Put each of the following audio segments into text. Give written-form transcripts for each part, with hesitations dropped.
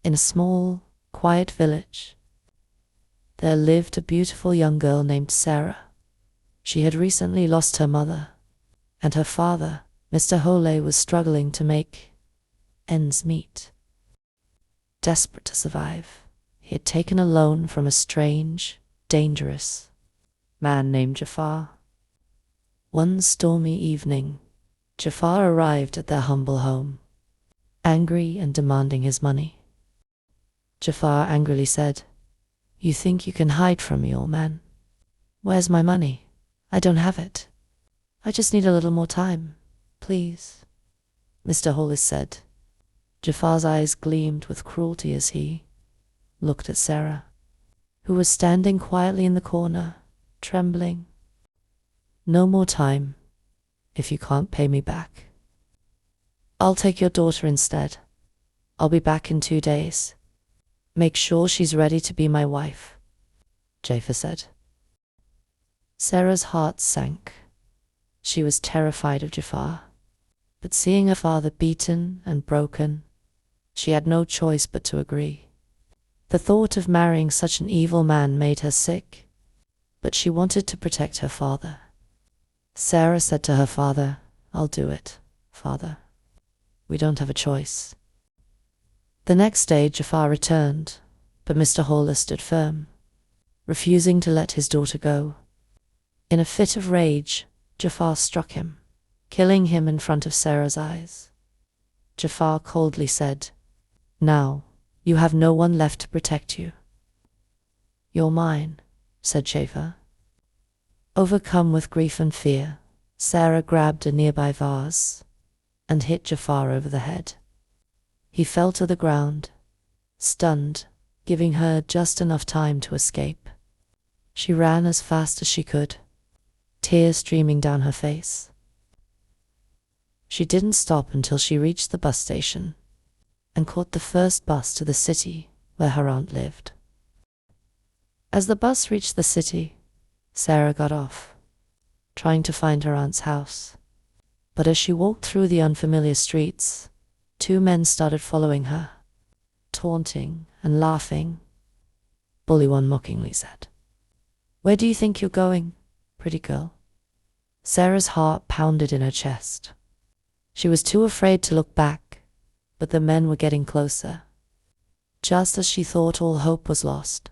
In a small, quiet village, there lived a beautiful young girl named Sarah. She had recently lost her mother, and her father, Mr. Hole, was struggling to make ends meet. Desperate to survive, he had taken a loan from a strange, dangerous man named Jafar. One stormy evening, Jafar arrived at their humble home, angry and demanding his money. Jafar angrily said, "You think you can hide from me, old man? Where's my money? I don't have it. I just need a little more time, please." Mr. Hollis said. Jafar's eyes gleamed with cruelty as he looked at Sarah, who was standing quietly in the corner, trembling. "No more time, if you can't pay me back. I'll take your daughter instead. I'll be back in 2 days. Make sure she's ready to be my wife," Jafar said. Sarah's heart sank. She was terrified of Jafar, but seeing her father beaten and broken, she had no choice but to agree. The thought of marrying such an evil man made her sick, but she wanted to protect her father. Sarah said to her father, "I'll do it, father. We don't have a choice." The next day Jafar returned, but Mr. Hollis stood firm, refusing to let his daughter go. In a fit of rage, Jafar struck him, killing him in front of Sarah's eyes. Jafar coldly said, "Now, you have no one left to protect you." "You're mine," said Jafar. Overcome with grief and fear, Sarah grabbed a nearby vase and hit Jafar over the head. He fell to the ground, stunned, giving her just enough time to escape. She ran as fast as she could, tears streaming down her face. She didn't stop until she reached the bus station and caught the first bus to the city where her aunt lived. As the bus reached the city, Sarah got off, trying to find her aunt's house. But as she walked through the unfamiliar streets, 2 men started following her, taunting and laughing. Bully one mockingly said, "Where do you think you're going, pretty girl?" Sarah's heart pounded in her chest. She was too afraid to look back, but the men were getting closer. Just as she thought all hope was lost,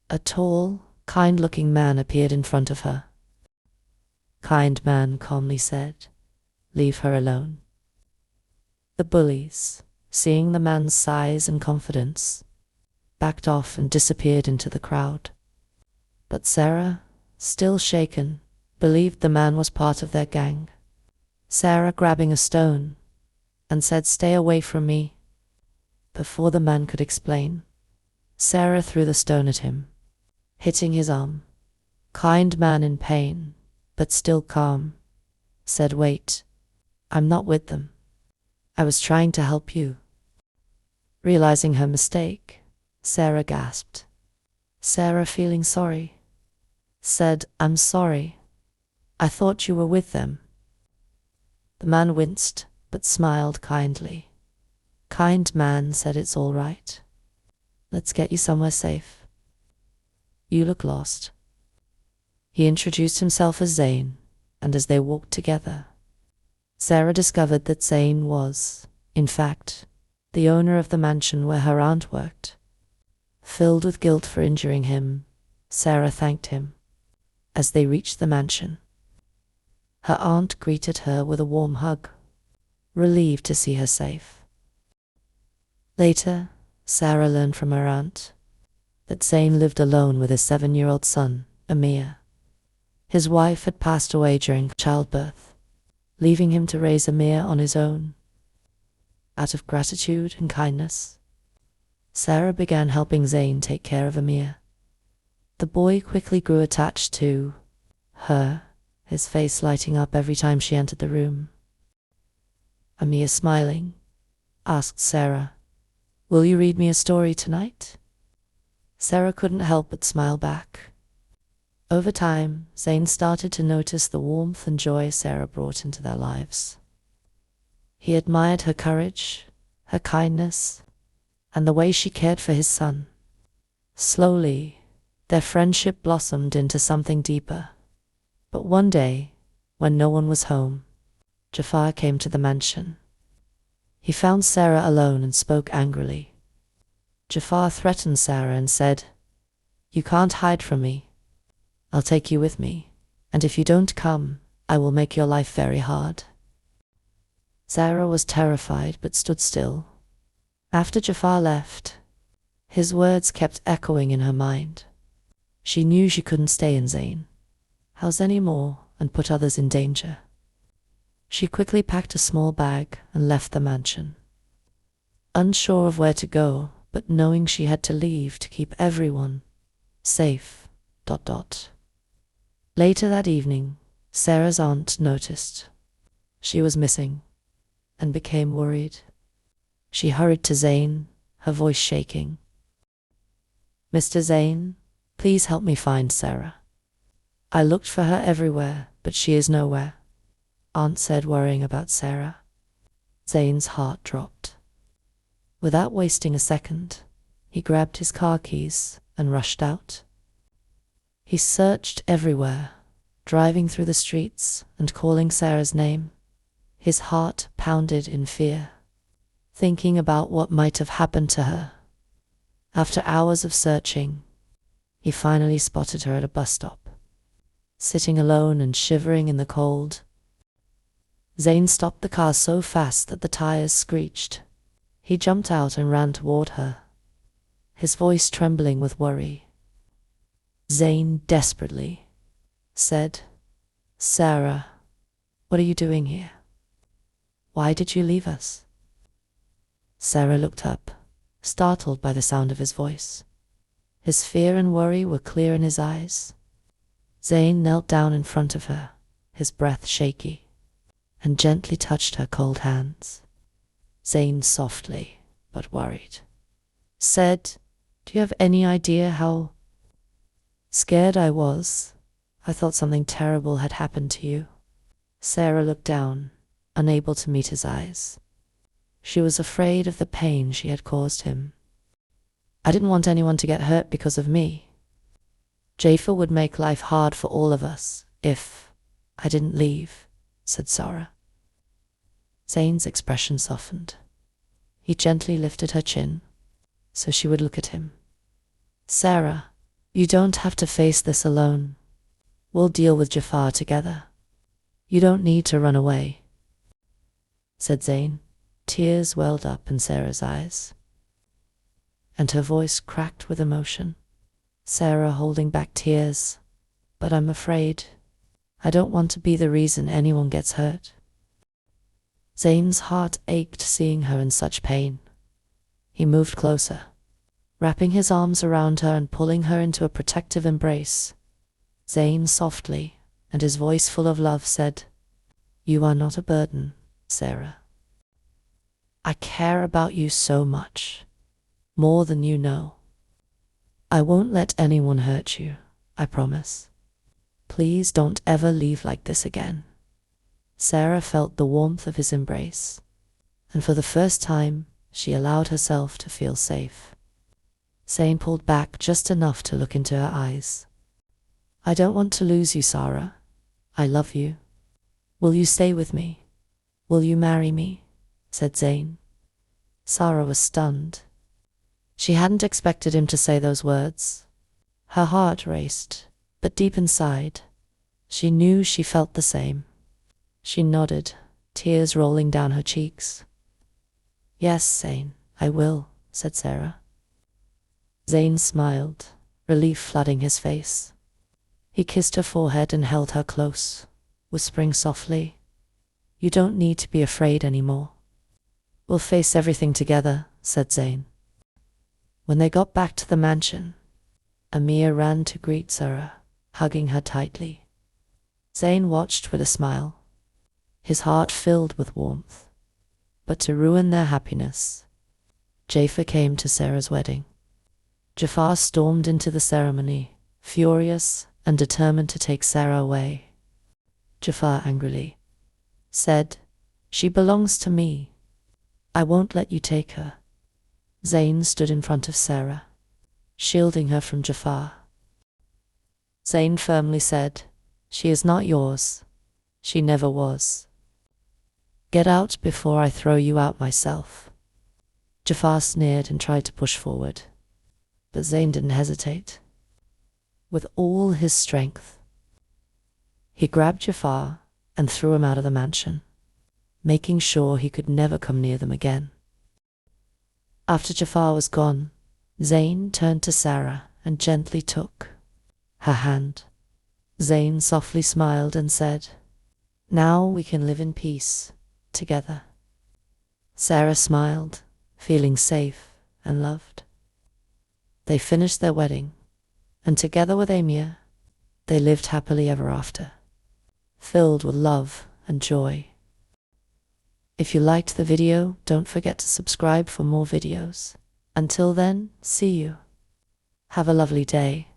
a tall, kind-looking man appeared in front of her. Kind man calmly said, "Leave her alone." The bullies, seeing the man's size and confidence, backed off and disappeared into the crowd. But Sarah, still shaken, believed the man was part of their gang. Sarah grabbing a stone and said, "Stay away from me." Before the man could explain, Sarah threw the stone at him, hitting his arm. Kind man, in pain, but still calm, said, "Wait, I'm not with them. I was trying to help you." Realizing her mistake, Sarah gasped. Sarah, feeling sorry, said, "I'm sorry. I thought you were with them." The man winced, but smiled kindly. Kind man said, "It's all right. Let's get you somewhere safe. You look lost." He introduced himself as Zane, and as they walked together, Sarah discovered that Zane was, in fact, the owner of the mansion where her aunt worked. Filled with guilt for injuring him, Sarah thanked him. As they reached the mansion, her aunt greeted her with a warm hug, relieved to see her safe. Later, Sarah learned from her aunt that Zane lived alone with his 7-year-old son, Amir. His wife had passed away during childbirth, leaving him to raise Amir on his own. Out of gratitude and kindness, Sarah began helping Zane take care of Amir. The boy quickly grew attached to her, his face lighting up every time she entered the room. Amir, smiling, asked Sarah, "Will you read me a story tonight?" Sarah couldn't help but smile back. Over time, Zane started to notice the warmth and joy Sarah brought into their lives. He admired her courage, her kindness, and the way she cared for his son. Slowly, their friendship blossomed into something deeper. But one day, when no one was home, Jafar came to the mansion. He found Sarah alone and spoke angrily. Jafar threatened Sarah and said, "You can't hide from me. I'll take you with me, and if you don't come, I will make your life very hard." Sarah was terrified but stood still. After Jafar left, his words kept echoing in her mind. She knew she couldn't stay in Zayn house anymore and put others in danger. She quickly packed a small bag and left the mansion. Unsure of where to go, but knowing she had to leave to keep everyone safe. Later that evening, Sarah's aunt noticed she was missing and became worried. She hurried to Zayn, her voice shaking. "Mr. Zayn, please help me find Sarah. I looked for her everywhere, but she is nowhere," Aunt said, worrying about Sarah. Zayn's heart dropped. Without wasting a second, he grabbed his car keys and rushed out. He searched everywhere, driving through the streets and calling Sarah's name. His heart pounded in fear, thinking about what might have happened to her. After hours of searching, he finally spotted her at a bus stop, sitting alone and shivering in the cold. Zayn stopped the car so fast that the tires screeched. He jumped out and ran toward her, his voice trembling with worry. Zayn desperately said, "Sarah, what are you doing here? Why did you leave us?" Sarah looked up, startled by the sound of his voice. His fear and worry were clear in his eyes. Zayn knelt down in front of her, his breath shaky, and gently touched her cold hands. Zayn softly, but worried, said, "Do you have any idea how scared I was? I thought something terrible had happened to you." Sarah looked down, unable to meet his eyes. She was afraid of the pain she had caused him. "I didn't want anyone to get hurt because of me. Jafar would make life hard for all of us if I didn't leave," said Sarah. Zayn's expression softened. He gently lifted her chin so she would look at him. "Sarah, you don't have to face this alone. We'll deal with Jafar together. You don't need to run away," said Zayn. Tears welled up in Sarah's eyes, and her voice cracked with emotion. Sarah holding back tears. "But I'm afraid. I don't want to be the reason anyone gets hurt." Zayn's heart ached seeing her in such pain. He moved closer, wrapping his arms around her and pulling her into a protective embrace. Zayn softly, and his voice full of love, said, "You are not a burden, Sarah. I care about you so much, more than you know. I won't let anyone hurt you, I promise. Please don't ever leave like this again." Sarah felt the warmth of his embrace, and for the first time, she allowed herself to feel safe. Zayn pulled back just enough to look into her eyes. "I don't want to lose you, Sarah. I love you. Will you stay with me? Will you marry me?" said Zayn. Sarah was stunned. She hadn't expected him to say those words. Her heart raced, but deep inside, she knew she felt the same. She nodded, tears rolling down her cheeks. "Yes, Zayn, I will," said Sarah. Zayn smiled, relief flooding his face. He kissed her forehead and held her close, whispering softly, "You don't need to be afraid anymore. We'll face everything together," said Zayn. When they got back to the mansion, Amir ran to greet Sarah, hugging her tightly. Zayn watched with a smile, his heart filled with warmth. But to ruin their happiness, Jafar came to Sarah's wedding. Jafar stormed into the ceremony, furious and determined to take Sarah away. Jafar angrily said, "She belongs to me. I won't let you take her." Zayn stood in front of Sarah, shielding her from Jafar. Zayn firmly said, "She is not yours. She never was. Get out before I throw you out myself." Jafar sneered and tried to push forward, but Zayn didn't hesitate. With all his strength, he grabbed Jafar and threw him out of the mansion, making sure he could never come near them again. After Jafar was gone, Zayn turned to Sarah and gently took her hand. Zayn softly smiled and said, "Now we can live in peace together." Sarah smiled, feeling safe and loved. They finished their wedding, and together with Amir, they lived happily ever after, filled with love and joy. If you liked the video, don't forget to subscribe for more videos. Until then, see you. Have a lovely day.